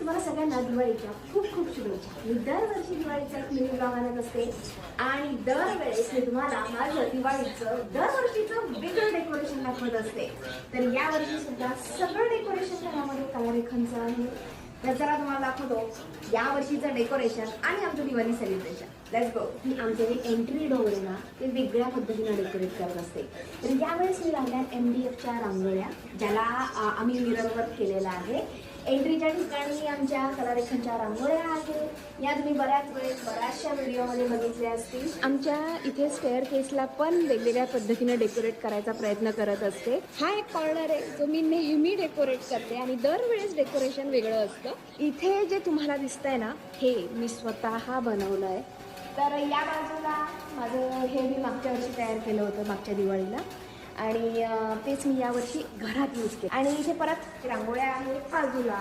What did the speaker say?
तुम्हाला सगळ्यांना दिवाळीच्या खूप खूप शुभेच्छा. मी दरवर्षी दिवाळीचा एक मिनी ब्लॉग आणत असते आणि दरवेळेस मी तुम्हाला माझं दिवाळीचं दरवर्षीचं वेगळं डेकोरेशन दाखवत असते. तर यावर्षी सुद्धा सगळं डेकोरेशन घरामध्ये कलारेखनचं आहे. तर जरा तुम्हाला दाखवतो यावर्षीचं डेकोरेशन आणि आमचं दिवाळी सेलिब्रेशन. Let's go. मी आमचे जे एंट्री डोअर आहे ना ते वेगळ्या पद्धतीने डेकोरेट करत असते. तर यावेळेस मी लावल्या MDFच्या रांगोळ्या, ज्याला आम्ही मिरर वर्क केलेला आहे. एंट्रीच्या ठिकाणी आमच्या कलारेखनच्या रांगोळ्या आहेत. या तुम्ही बऱ्याचशा व्हिडिओमध्ये बघितल्या असतील. आमच्या इथे स्टेअर केसला पण वेगवेगळ्या पद्धतीने डेकोरेट करायचा प्रयत्न करत असते. हा एक कॉर्नर आहे जो मी नेहमी डेकोरेट करते आणि दरवेळेस डेकोरेशन वेगळं असतं. इथे जे तुम्हाला दिसतंय ना हे मी स्वतः बनवलं आहे. तर या बाजूला माझं हे मी मागच्या वर्षी तयार केलं होतं मागच्या दिवाळीला आणि तेच मी यावर्षी घरात यूज केलं. आणि इथे परत रांगोळ्या आहेत बाजूला.